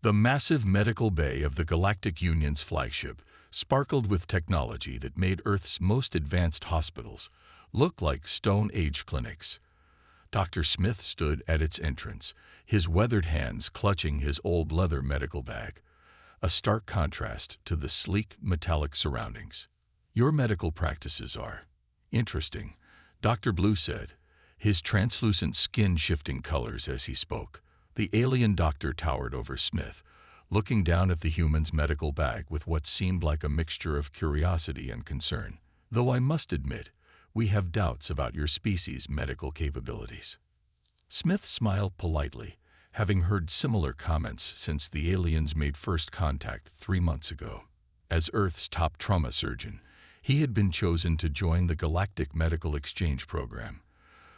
The massive medical bay of the Galactic Union's flagship sparkled with technology that made Earth's most advanced hospitals look like Stone Age clinics. Dr. Smith stood at its entrance, his weathered hands clutching his old leather medical bag, a stark contrast to the sleek, metallic surroundings. "Your medical practices are interesting," Dr. Blue said, his translucent skin shifting colors as he spoke. The alien doctor towered over Smith, looking down at the human's medical bag with what seemed like a mixture of curiosity and concern. "Though I must admit, we have doubts about your species' medical capabilities." Smith smiled politely, having heard similar comments since the aliens made first contact 3 months ago. As Earth's top trauma surgeon, he had been chosen to join the Galactic Medical Exchange Program,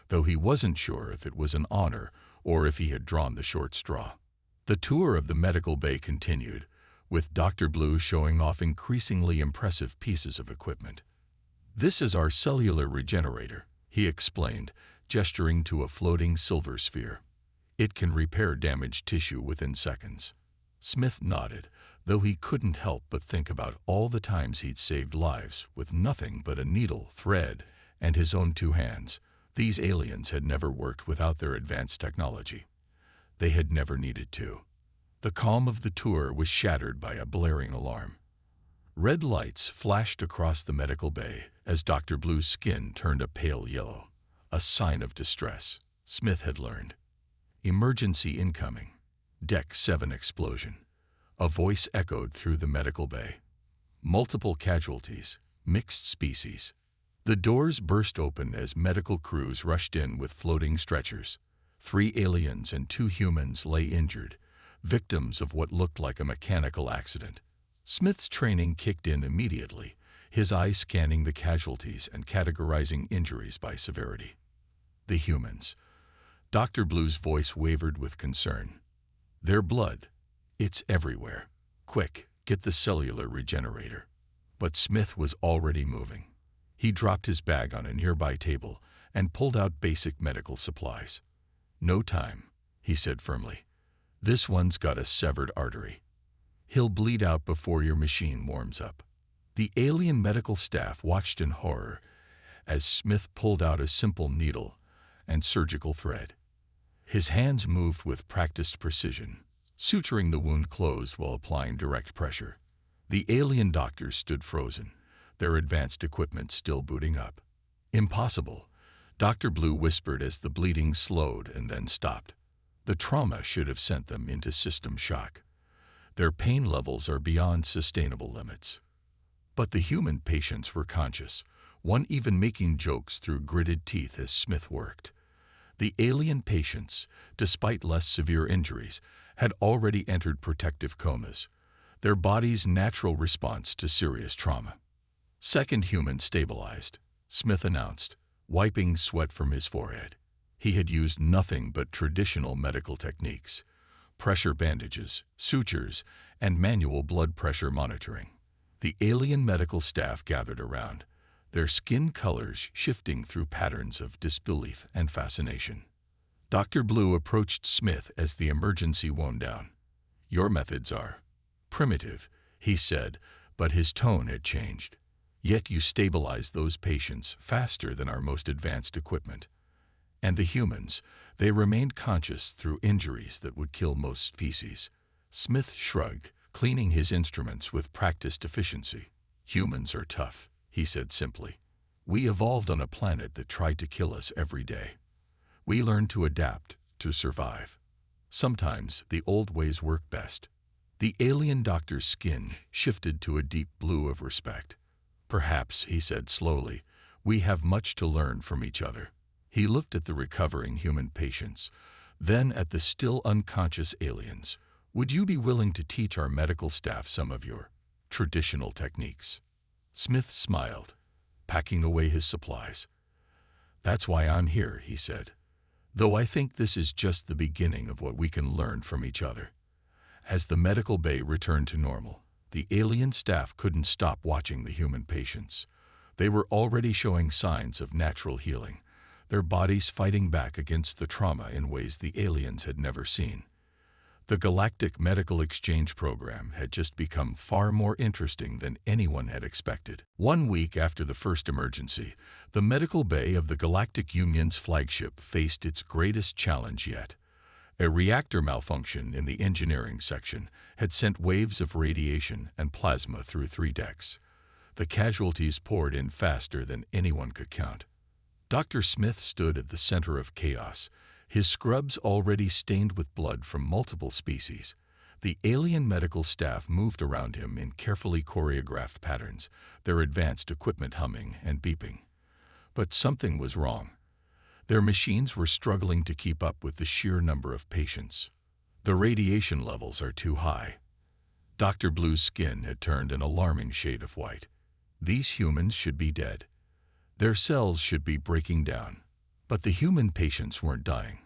though he wasn't sure if it was an honor or if he had drawn the short straw. The tour of the medical bay continued, with Dr. Blue showing off increasingly impressive pieces of equipment. "This is our cellular regenerator," he explained, gesturing to a floating silver sphere. "It can repair damaged tissue within seconds." Smith nodded, though he couldn't help but think about all the times he'd saved lives with nothing but a needle, thread, and his own 2 hands. These aliens had never worked without their advanced technology. They had never needed to. The calm of the tour was shattered by a blaring alarm. Red lights flashed across the medical bay as Dr. Blue's skin turned a pale yellow, a sign of distress, Smith had learned. "Emergency incoming. Deck 7 explosion." A voice echoed through the medical bay. "Multiple casualties, mixed species." The doors burst open as medical crews rushed in with floating stretchers. 3 aliens and 2 humans lay injured, victims of what looked like a mechanical accident. Smith's training kicked in immediately, his eyes scanning the casualties and categorizing injuries by severity. "The humans." Dr. Blue's voice wavered with concern. "Their blood. It's everywhere. Quick, get the cellular regenerator." But Smith was already moving. He dropped his bag on a nearby table and pulled out basic medical supplies. "No time," he said firmly. "This one's got a severed artery. He'll bleed out before your machine warms up." The alien medical staff watched in horror as Smith pulled out a simple needle and surgical thread. His hands moved with practiced precision, suturing the wound closed while applying direct pressure. The alien doctors stood frozen, their advanced equipment still booting up. "Impossible," Dr. Blue whispered as the bleeding slowed and then stopped. "The trauma should have sent them into system shock. Their pain levels are beyond sustainable limits." But the human patients were conscious, one even making jokes through gritted teeth as Smith worked. The alien patients, despite less severe injuries, had already entered protective comas, their body's natural response to serious trauma. "Second human stabilized," Smith announced, wiping sweat from his forehead. He had used nothing but traditional medical techniques: pressure bandages, sutures, and manual blood pressure monitoring. The alien medical staff gathered around, their skin colors shifting through patterns of disbelief and fascination. Dr. Blue approached Smith as the emergency wound down. "Your methods are primitive," he said, but his tone had changed. "Yet you stabilize those patients faster than our most advanced equipment. And the humans, they remained conscious through injuries that would kill most species." Smith shrugged, cleaning his instruments with practiced efficiency. "Humans are tough," he said simply. "We evolved on a planet that tried to kill us every day. We learned to adapt, to survive. Sometimes the old ways work best." The alien doctor's skin shifted to a deep blue of respect. "Perhaps," he said slowly, "we have much to learn from each other." He looked at the recovering human patients, then at the still unconscious aliens. "Would you be willing to teach our medical staff some of your traditional techniques?" Smith smiled, packing away his supplies. "That's why I'm here," he said. "Though I think this is just the beginning of what we can learn from each other." As the medical bay returned to normal, the alien staff couldn't stop watching the human patients. They were already showing signs of natural healing, their bodies fighting back against the trauma in ways the aliens had never seen. The Galactic Medical Exchange Program had just become far more interesting than anyone had expected. 1 week after the first emergency, the medical bay of the Galactic Union's flagship faced its greatest challenge yet. A reactor malfunction in the engineering section had sent waves of radiation and plasma through 3 decks. The casualties poured in faster than anyone could count. Dr. Smith stood at the center of chaos, his scrubs already stained with blood from multiple species. The alien medical staff moved around him in carefully choreographed patterns, their advanced equipment humming and beeping. But something was wrong. Their machines were struggling to keep up with the sheer number of patients. The radiation levels are too high. Dr. Blue's skin had turned an alarming shade of white. These humans should be dead. Their cells should be breaking down. But the human patients weren't dying.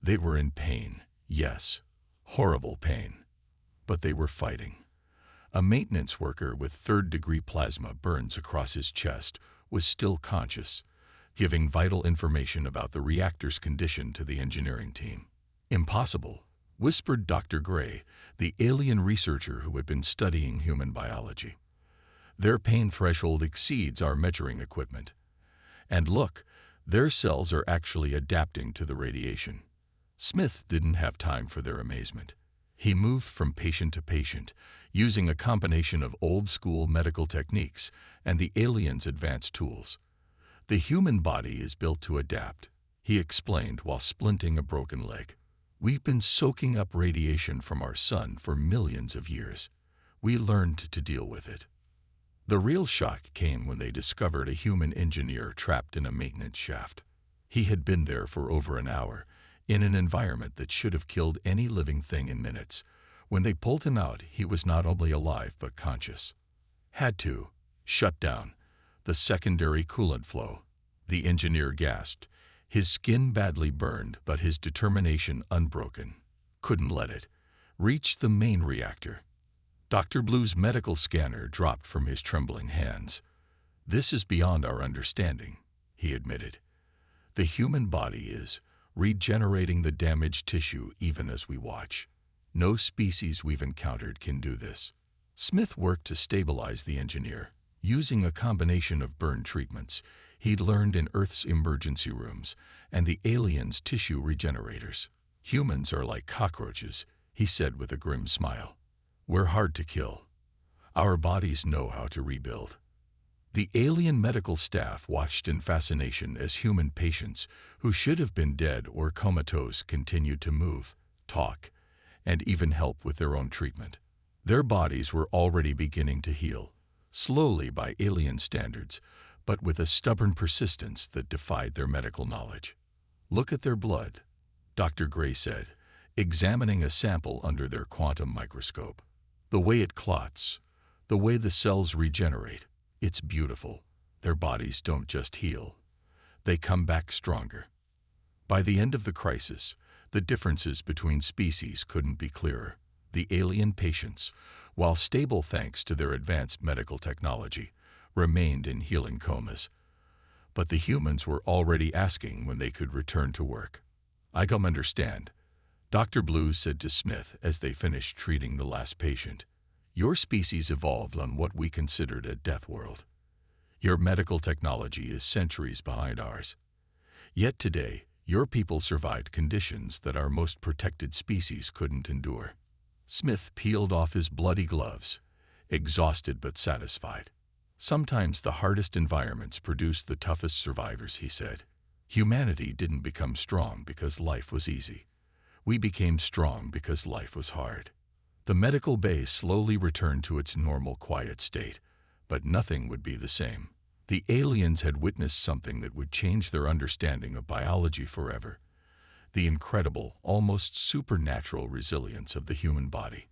They were in pain, yes, horrible pain. But they were fighting. A maintenance worker with third-degree plasma burns across his chest was still conscious, giving vital information about the reactor's condition to the engineering team. "Impossible," whispered Dr. Gray, the alien researcher who had been studying human biology. "Their pain threshold exceeds our measuring equipment. And look, their cells are actually adapting to the radiation." Smith didn't have time for their amazement. He moved from patient to patient, using a combination of old-school medical techniques and the aliens' advanced tools. "The human body is built to adapt," he explained while splinting a broken leg. "We've been soaking up radiation from our sun for millions of years. We learned to deal with it." The real shock came when they discovered a human engineer trapped in a maintenance shaft. He had been there for over an hour, in an environment that should have killed any living thing in minutes. When they pulled him out, he was not only alive but conscious. "Had to shut down the secondary coolant flow," the engineer gasped, his skin badly burned but his determination unbroken. "Couldn't let it reach the main reactor." Dr. Blue's medical scanner dropped from his trembling hands. "This is beyond our understanding," he admitted. "The human body is regenerating the damaged tissue even as we watch. No species we've encountered can do this." Smith worked to stabilize the engineer, using a combination of burn treatments he'd learned in Earth's emergency rooms and the aliens' tissue regenerators. "Humans are like cockroaches," he said with a grim smile. "We're hard to kill. Our bodies know how to rebuild." The alien medical staff watched in fascination as human patients, who should have been dead or comatose, continued to move, talk, and even help with their own treatment. Their bodies were already beginning to heal, slowly by alien standards, but with a stubborn persistence that defied their medical knowledge. "Look at their blood," Dr. Gray said, examining a sample under their quantum microscope. "The way it clots, the way the cells regenerate, it's beautiful. Their bodies don't just heal. They come back stronger." By the end of the crisis, the differences between species couldn't be clearer. The alien patients, while stable thanks to their advanced medical technology, remained in healing comas. But the humans were already asking when they could return to work. "I don't understand," Dr. Blue said to Smith as they finished treating the last patient. "Your species evolved on what we considered a death world. Your medical technology is centuries behind ours. Yet today, your people survived conditions that our most protected species couldn't endure." Smith peeled off his bloody gloves, exhausted but satisfied. "Sometimes the hardest environments produce the toughest survivors," he said. "Humanity didn't become strong because life was easy. We became strong because life was hard." The medical bay slowly returned to its normal quiet state, but nothing would be the same. The aliens had witnessed something that would change their understanding of biology forever: the incredible, almost supernatural resilience of the human body.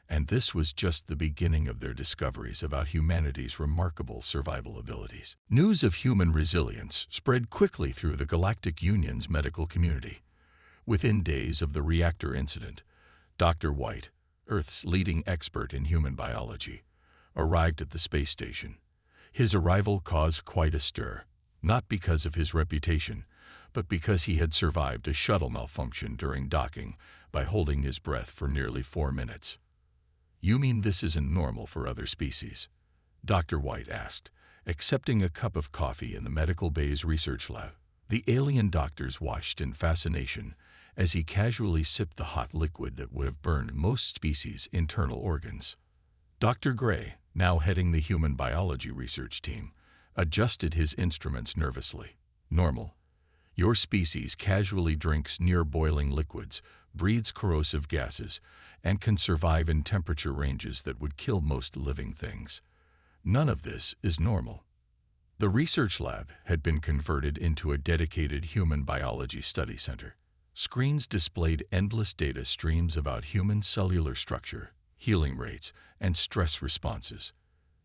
And this was just the beginning of their discoveries about humanity's remarkable survival abilities. News of human resilience spread quickly through the Galactic Union's medical community. Within days of the reactor incident, Dr. White, Earth's leading expert in human biology, arrived at the space station. His arrival caused quite a stir, not because of his reputation, but because he had survived a shuttle malfunction during docking by holding his breath for nearly 4 minutes. "You mean this isn't normal for other species?" Dr. White asked, accepting a cup of coffee in the medical bay's research lab. The alien doctors watched in fascination as he casually sipped the hot liquid that would have burned most species' internal organs. Dr. Gray, now heading the human biology research team, adjusted his instruments nervously. "Normal. Your species casually drinks near-boiling liquids, breathes corrosive gases, and can survive in temperature ranges that would kill most living things. None of this is normal." The research lab had been converted into a dedicated human biology study center. Screens displayed endless data streams about human cellular structure, healing rates, and stress responses.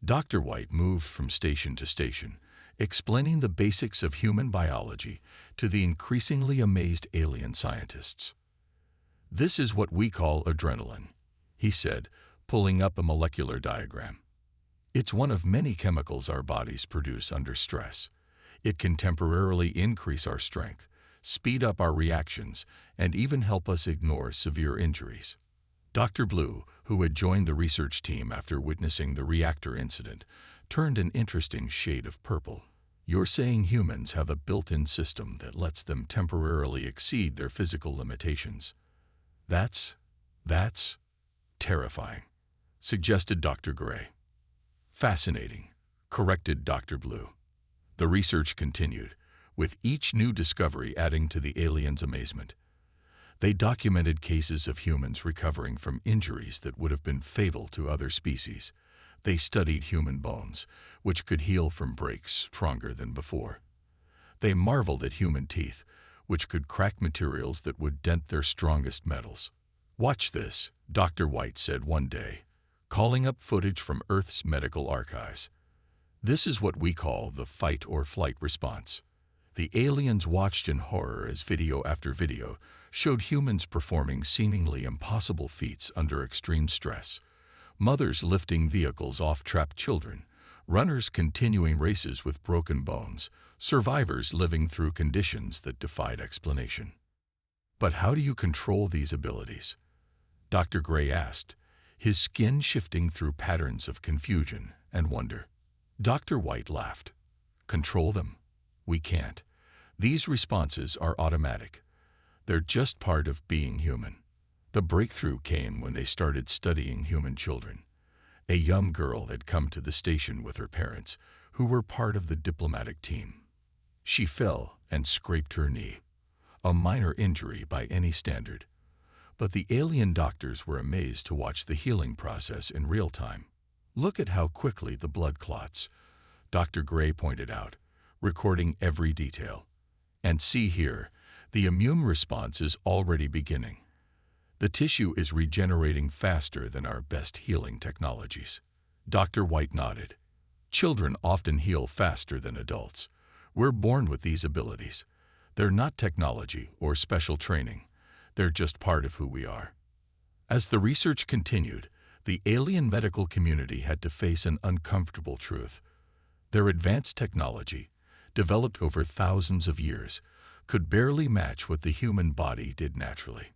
Dr. White moved from station to station, explaining the basics of human biology to the increasingly amazed alien scientists. "This is what we call adrenaline," he said, pulling up a molecular diagram. "It's one of many chemicals our bodies produce under stress. It can temporarily increase our strength, speed up our reactions, and even help us ignore severe injuries." Dr. Blue, who had joined the research team after witnessing the reactor incident, turned an interesting shade of purple. "You're saying humans have a built-in system that lets them temporarily exceed their physical limitations. That's terrifying," suggested Dr. Gray. "Fascinating," corrected Dr. Blue. The research continued, with each new discovery adding to the aliens' amazement. They documented cases of humans recovering from injuries that would have been fatal to other species. They studied human bones, which could heal from breaks stronger than before. They marveled at human teeth, which could crack materials that would dent their strongest metals. "Watch this," Dr. White said one day, calling up footage from Earth's medical archives. "This is what we call the fight-or-flight response." The aliens watched in horror as video after video showed humans performing seemingly impossible feats under extreme stress. Mothers lifting vehicles off trapped children, runners continuing races with broken bones, survivors living through conditions that defied explanation. "But how do you control these abilities?" Dr. Gray asked, his skin shifting through patterns of confusion and wonder. Dr. White laughed. "Control them? We can't. These responses are automatic. They're just part of being human." The breakthrough came when they started studying human children. A young girl had come to the station with her parents, who were part of the diplomatic team. She fell and scraped her knee, a minor injury by any standard. But the alien doctors were amazed to watch the healing process in real time. "Look at how quickly the blood clots," Dr. Gray pointed out, recording every detail. "And see here, the immune response is already beginning. The tissue is regenerating faster than our best healing technologies." Dr. White nodded. "Children often heal faster than adults. We're born with these abilities. They're not technology or special training. They're just part of who we are." As the research continued, the alien medical community had to face an uncomfortable truth. Their advanced technology, developed over thousands of years, could barely match what the human body did naturally.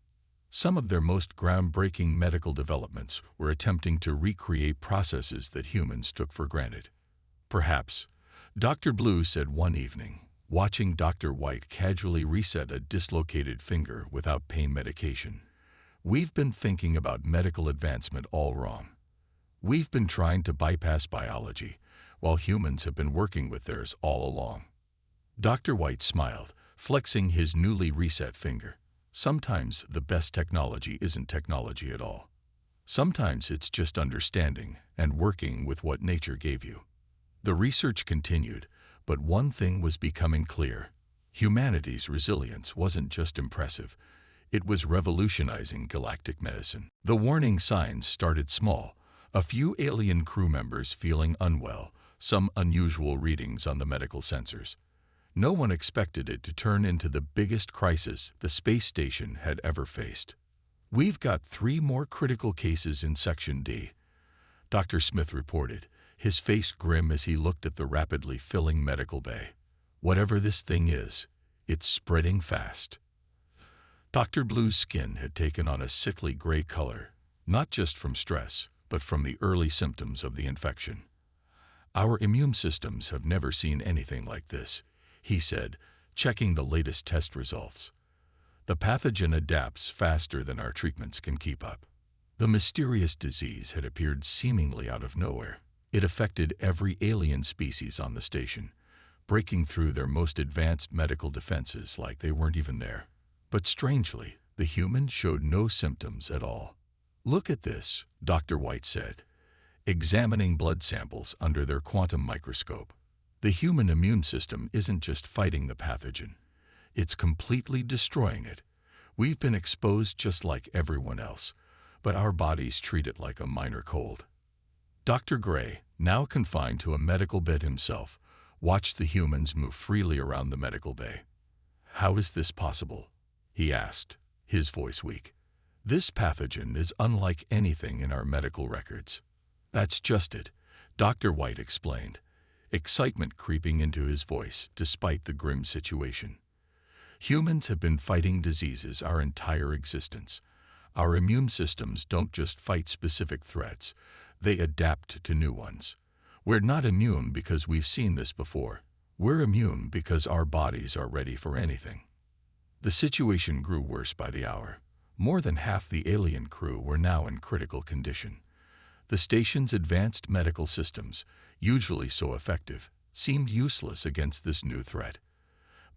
Some of their most groundbreaking medical developments were attempting to recreate processes that humans took for granted. "Perhaps," Dr. Blue said one evening, watching Dr. White casually reset a dislocated finger without pain medication, "we've been thinking about medical advancement all wrong. We've been trying to bypass biology, while humans have been working with theirs all along." Dr. White smiled, flexing his newly reset finger. "Sometimes the best technology isn't technology at all. Sometimes it's just understanding and working with what nature gave you." The research continued, but one thing was becoming clear. Humanity's resilience wasn't just impressive, it was revolutionizing galactic medicine. The warning signs started small, a few alien crew members feeling unwell, some unusual readings on the medical sensors. No one expected it to turn into the biggest crisis the space station had ever faced. "We've got 3 more critical cases in Section D," Dr. Smith reported, his face grim as he looked at the rapidly filling medical bay. "Whatever this thing is, It's spreading fast. Dr. Blue's skin had taken on a sickly gray color, not just from stress, but from the early symptoms of the infection. Our immune systems have never seen anything like this, he said, checking the latest test results. The pathogen adapts faster than our treatments can keep up. The mysterious disease had appeared seemingly out of nowhere. It affected every alien species on the station, breaking through their most advanced medical defenses like they weren't even there. But strangely, the humans showed no symptoms at all. "Look at this," Dr. White said, examining blood samples under their quantum microscope. "The human immune system isn't just fighting the pathogen. It's completely destroying it. We've been exposed just like everyone else, but our bodies treat it like a minor cold." Dr. Gray, now confined to a medical bed himself, watched the humans move freely around the medical bay. "How is this possible?" he asked, his voice weak. "This pathogen is unlike anything in our medical records." "That's just it," Dr. White explained, excitement creeping into his voice despite the grim situation. "Humans have been fighting diseases our entire existence. Our immune systems don't just fight specific threats, they adapt to new ones. We're not immune because we've seen this before. We're immune because our bodies are ready for anything." The situation grew worse by the hour. More than half the alien crew were now in critical condition. The station's advanced medical systems, usually so effective, seemed useless against this new threat.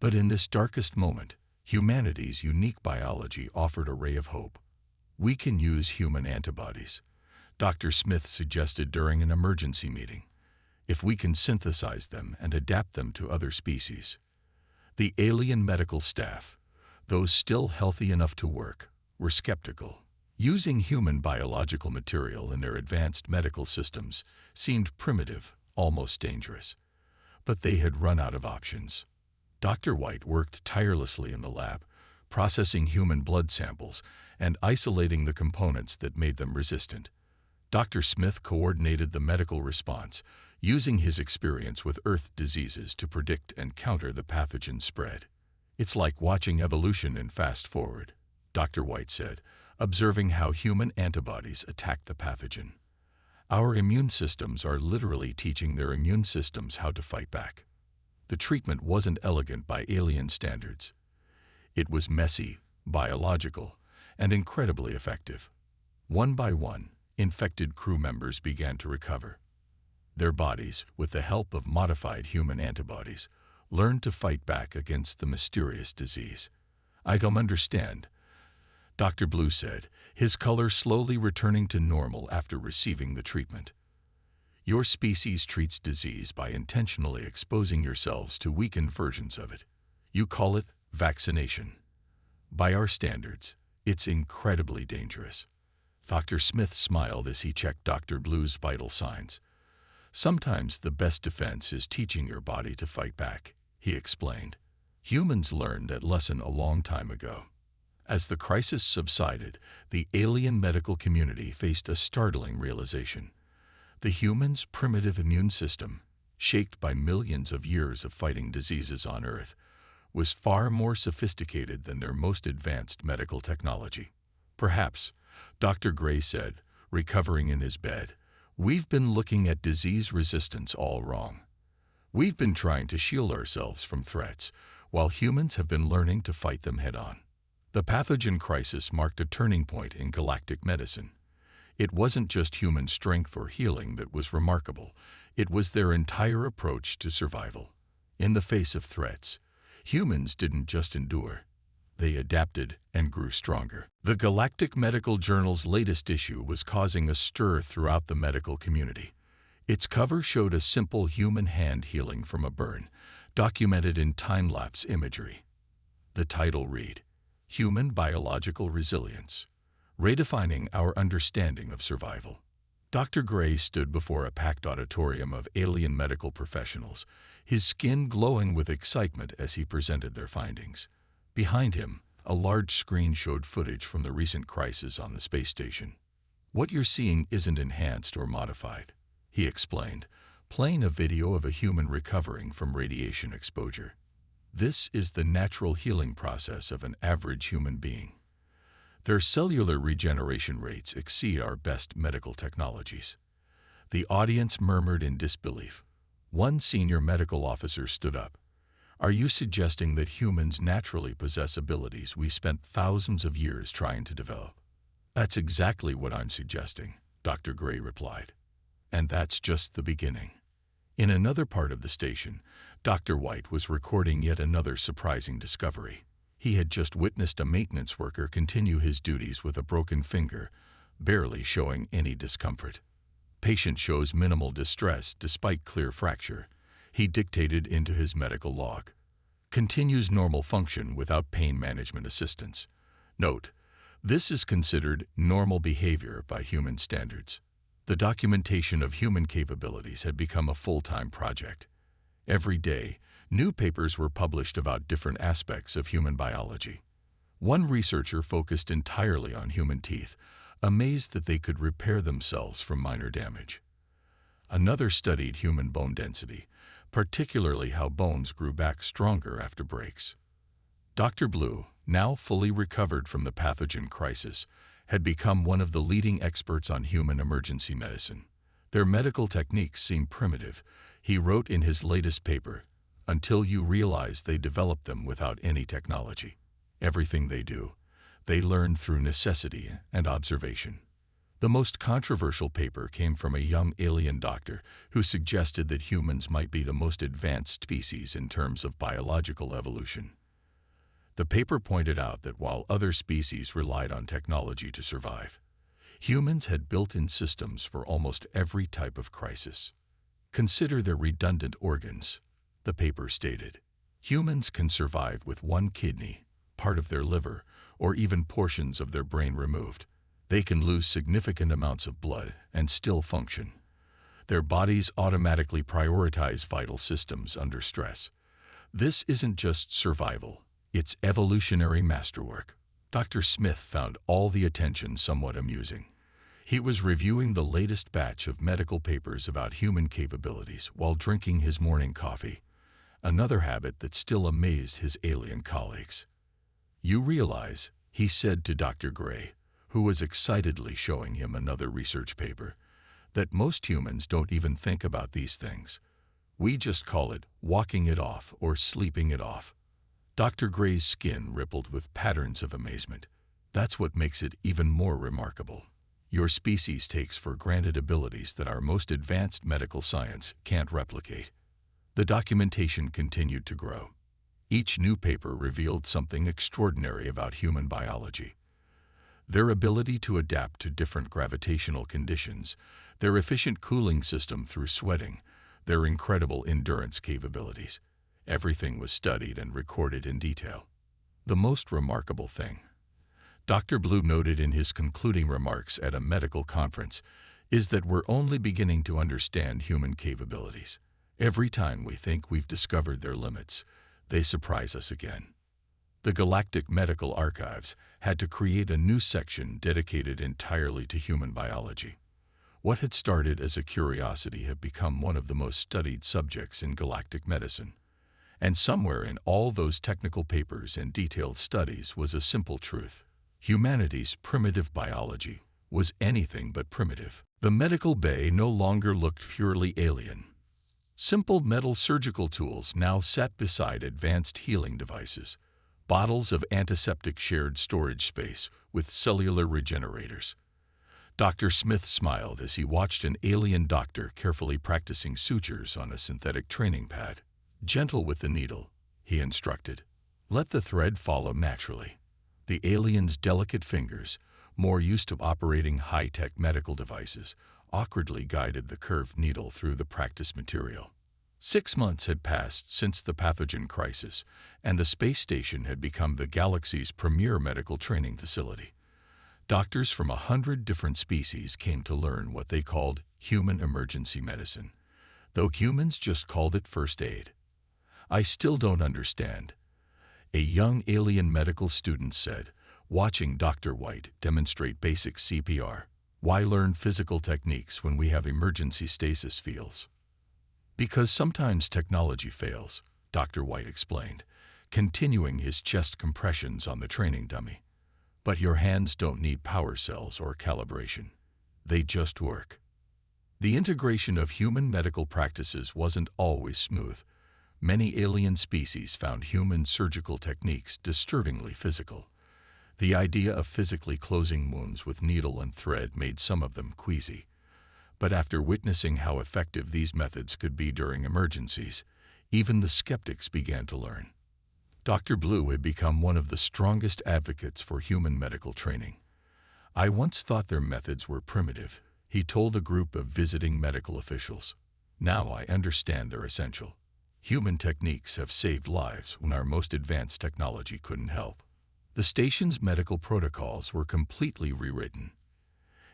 But in this darkest moment, humanity's unique biology offered a ray of hope. "We can use human antibodies," Dr. Smith suggested during an emergency meeting, "if we can synthesize them and adapt them to other species." The alien medical staff, those still healthy enough to work, were skeptical. Using human biological material in their advanced medical systems seemed primitive, almost dangerous. But they had run out of options. Dr. White worked tirelessly in the lab, processing human blood samples and isolating the components that made them resistant. Dr. Smith coordinated the medical response, using his experience with Earth diseases to predict and counter the pathogen spread. "It's like watching evolution in fast forward," Dr. White said, observing how human antibodies attack the pathogen. "Our immune systems are literally teaching their immune systems how to fight back." The treatment wasn't elegant by alien standards. It was messy, biological, and incredibly effective. One by one, infected crew members began to recover. Their bodies, with the help of modified human antibodies, learned to fight back against the mysterious disease. "I don't understand," Dr. Blue said, his color slowly returning to normal after receiving the treatment. "Your species treats disease by intentionally exposing yourselves to weakened versions of it. You call it vaccination. By our standards, it's incredibly dangerous." Dr. Smith smiled as he checked Dr. Blue's vital signs. "Sometimes the best defense is teaching your body to fight back," he explained. "Humans learned that lesson a long time ago." As the crisis subsided, the alien medical community faced a startling realization. The humans' primitive immune system, shaped by millions of years of fighting diseases on Earth, was far more sophisticated than their most advanced medical technology. "Perhaps," Dr. Gray said, recovering in his bed, "we've been looking at disease resistance all wrong. We've been trying to shield ourselves from threats, while humans have been learning to fight them head-on." The pathogen crisis marked a turning point in galactic medicine. It wasn't just human strength or healing that was remarkable, it was their entire approach to survival. In the face of threats, humans didn't just endure. They adapted and grew stronger. The Galactic Medical Journal's latest issue was causing a stir throughout the medical community. Its cover showed a simple human hand healing from a burn, documented in time-lapse imagery. The title read, "Human Biological Resilience, Redefining Our Understanding of Survival." Dr. Gray stood before a packed auditorium of alien medical professionals, his skin glowing with excitement as he presented their findings. Behind him, a large screen showed footage from the recent crisis on the space station. "What you're seeing isn't enhanced or modified," he explained, playing a video of a human recovering from radiation exposure. This is the natural healing process of an average human being. Their cellular regeneration rates exceed our best medical technologies. The audience murmured in disbelief. One senior medical officer stood up. Are you suggesting that humans naturally possess abilities we spent thousands of years trying to develop? That's exactly what I'm suggesting, Dr. Gray replied. And that's just the beginning. In another part of the station, Dr. White was recording yet another surprising discovery. He had just witnessed a maintenance worker continue his duties with a broken finger, barely showing any discomfort. Patient shows minimal distress despite clear fracture. He dictated into his medical log. Continues normal function without pain management assistance. Note, this is considered normal behavior by human standards. The documentation of human capabilities had become a full-time project. Every day, new papers were published about different aspects of human biology. One researcher focused entirely on human teeth, amazed that they could repair themselves from minor damage. Another studied human bone density, particularly how bones grew back stronger after breaks. Dr. Blue, now fully recovered from the pathogen crisis, had become one of the leading experts on human emergency medicine. Their medical techniques seem primitive, he wrote in his latest paper, until you realize they developed them without any technology. Everything they do, they learn through necessity and observation. The most controversial paper came from a young alien doctor who suggested that humans might be the most advanced species in terms of biological evolution. The paper pointed out that while other species relied on technology to survive, humans had built-in systems for almost every type of crisis. Consider their redundant organs, the paper stated. Humans can survive with one kidney, part of their liver, or even portions of their brain removed. They can lose significant amounts of blood and still function. Their bodies automatically prioritize vital systems under stress. This isn't just survival, it's evolutionary masterwork. Dr. Smith found all the attention somewhat amusing. He was reviewing the latest batch of medical papers about human capabilities while drinking his morning coffee, another habit that still amazed his alien colleagues. You realize, he said to Dr. Gray, who was excitedly showing him another research paper, that most humans don't even think about these things. We just call it walking it off or sleeping it off. Dr. Gray's skin rippled with patterns of amazement. That's what makes it even more remarkable. Your species takes for granted abilities that our most advanced medical science can't replicate. The documentation continued to grow. Each new paper revealed something extraordinary about human biology. Their ability to adapt to different gravitational conditions, their efficient cooling system through sweating, their incredible endurance capabilities. Everything was studied and recorded in detail. The most remarkable thing, Dr. Blue noted in his concluding remarks at a medical conference, is that we're only beginning to understand human capabilities. Every time we think we've discovered their limits, they surprise us again. The Galactic Medical Archives had to create a new section dedicated entirely to human biology. What had started as a curiosity had become one of the most studied subjects in galactic medicine. And somewhere in all those technical papers and detailed studies was a simple truth. Humanity's primitive biology was anything but primitive. The medical bay no longer looked purely alien. Simple metal surgical tools now sat beside advanced healing devices. Bottles of antiseptic shared storage space with cellular regenerators. Dr. Smith smiled as he watched an alien doctor carefully practicing sutures on a synthetic training pad. Gentle with the needle, he instructed. Let the thread follow naturally. The alien's delicate fingers, more used to operating high-tech medical devices, awkwardly guided the curved needle through the practice material. 6 months had passed since the pathogen crisis, and the space station had become the galaxy's premier medical training facility. Doctors from 100 different species came to learn what they called human emergency medicine, though humans just called it first aid. I still don't understand, a young alien medical student said, watching Dr. White demonstrate basic CPR. Why learn physical techniques when we have emergency stasis fields? Because sometimes technology fails, Dr. White explained, continuing his chest compressions on the training dummy. But your hands don't need power cells or calibration. They just work. The integration of human medical practices wasn't always smooth. Many alien species found human surgical techniques disturbingly physical. The idea of physically closing wounds with needle and thread made some of them queasy. But after witnessing how effective these methods could be during emergencies, even the skeptics began to learn. Dr. Blue had become one of the strongest advocates for human medical training. "I once thought their methods were primitive," he told a group of visiting medical officials. "Now I understand they're essential. Human techniques have saved lives when our most advanced technology couldn't help." The station's medical protocols were completely rewritten.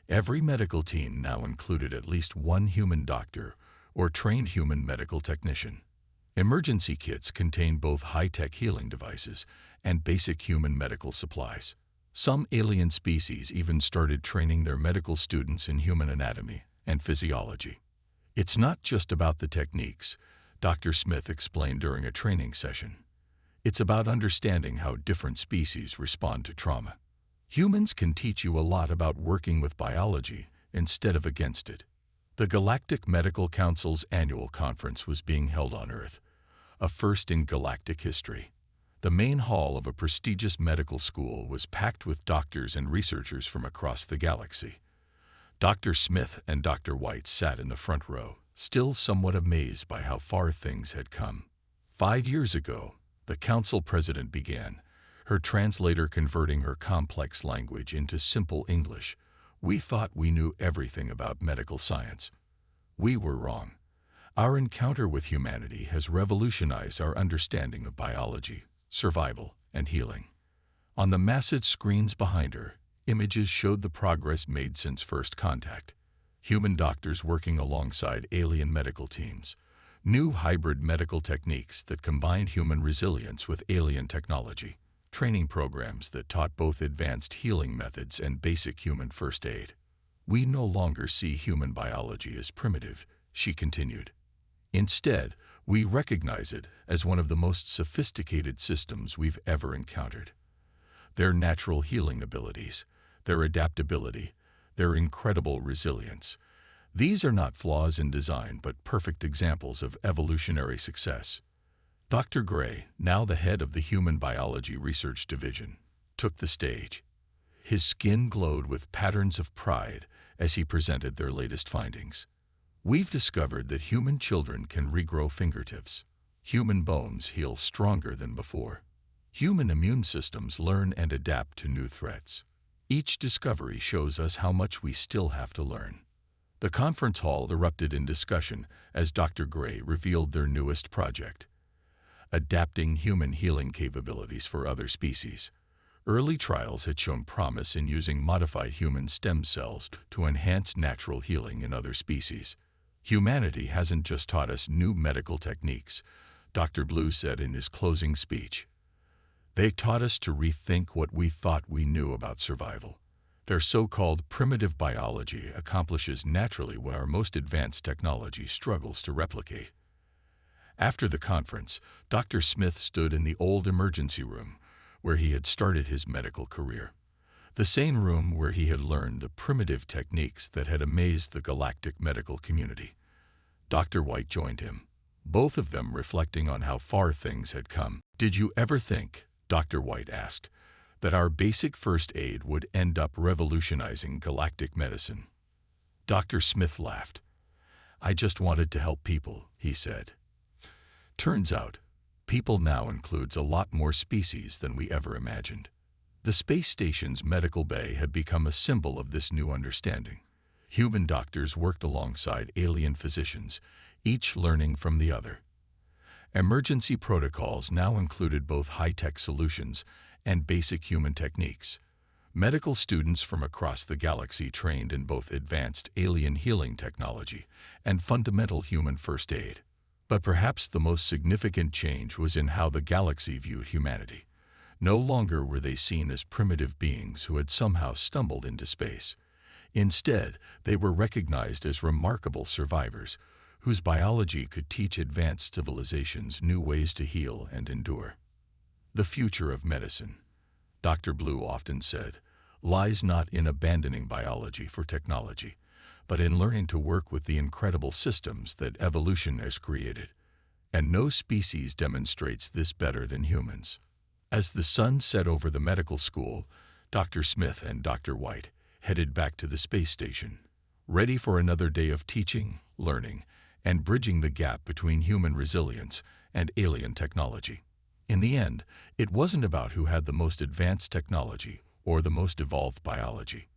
Every medical team now included at least one human doctor or trained human medical technician. Emergency kits contained both high-tech healing devices and basic human medical supplies. Some alien species even started training their medical students in human anatomy and physiology. "It's not just about the techniques," Dr. Smith explained during a training session. "It's about understanding how different species respond to trauma. Humans can teach you a lot about working with biology instead of against it." The Galactic Medical Council's annual conference was being held on Earth, a first in galactic history. The main hall of a prestigious medical school was packed with doctors and researchers from across the galaxy. Dr. Smith and Dr. White sat in the front row, still somewhat amazed by how far things had come. 5 years ago, the council president began, her translator converting her complex language into simple English. "We thought we knew everything about medical science. We were wrong. Our encounter with humanity has revolutionized our understanding of biology, survival, and healing." On the massive screens behind her, images showed the progress made since first contact. Human doctors working alongside alien medical teams. New hybrid medical techniques that combined human resilience with alien technology. Training programs that taught both advanced healing methods and basic human first aid. "We no longer see human biology as primitive," she continued. "Instead, we recognize it as one of the most sophisticated systems we've ever encountered. Their natural healing abilities, their adaptability, their incredible resilience. These are not flaws in design but perfect examples of evolutionary success." Dr. Gray, now the head of the Human Biology Research Division, took the stage. His skin glowed with patterns of pride as he presented their latest findings. "We've discovered that human children can regrow fingertips. Human bones heal stronger than before. Human immune systems learn and adapt to new threats. Each discovery shows us how much we still have to learn." The conference hall erupted in discussion as Dr. Gray revealed their newest project. Adapting human healing capabilities for other species. Early trials had shown promise in using modified human stem cells to enhance natural healing in other species. "Humanity hasn't just taught us new medical techniques," Dr. Blue said in his closing speech. "They taught us to rethink what we thought we knew about survival. Their so-called primitive biology accomplishes naturally what our most advanced technology struggles to replicate." After the conference, Dr. Smith stood in the old emergency room where he had started his medical career. The same room where he had learned the primitive techniques that had amazed the galactic medical community. Dr. White joined him, both of them reflecting on how far things had come. "Did you ever think," Dr. White asked, "that our basic first aid would end up revolutionizing galactic medicine?" Dr. Smith laughed. "I just wanted to help people," he said. "Turns out, people now includes a lot more species than we ever imagined." The space station's medical bay had become a symbol of this new understanding. Human doctors worked alongside alien physicians, each learning from the other. Emergency protocols now included both high-tech solutions and basic human techniques. Medical students from across the galaxy trained in both advanced alien healing technology and fundamental human first aid. But perhaps the most significant change was in how the galaxy viewed humanity. No longer were they seen as primitive beings who had somehow stumbled into space. Instead, they were recognized as remarkable survivors whose biology could teach advanced civilizations new ways to heal and endure. The future of medicine, Dr. Blue often said, lies not in abandoning biology for technology, but in learning to work with the incredible systems that evolution has created. And no species demonstrates this better than humans. As the sun set over the medical school, Dr. Smith and Dr. White headed back to the space station, ready for another day of teaching, learning, and bridging the gap between human resilience and alien technology. In the end, it wasn't about who had the most advanced technology or the most evolved biology.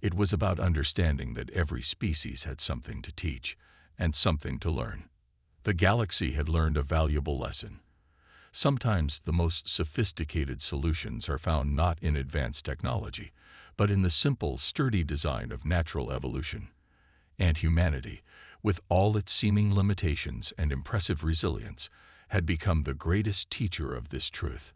It was about understanding that every species had something to teach and something to learn. The galaxy had learned a valuable lesson. Sometimes the most sophisticated solutions are found not in advanced technology, but in the simple, sturdy design of natural evolution. And humanity, with all its seeming limitations and impressive resilience, had become the greatest teacher of this truth.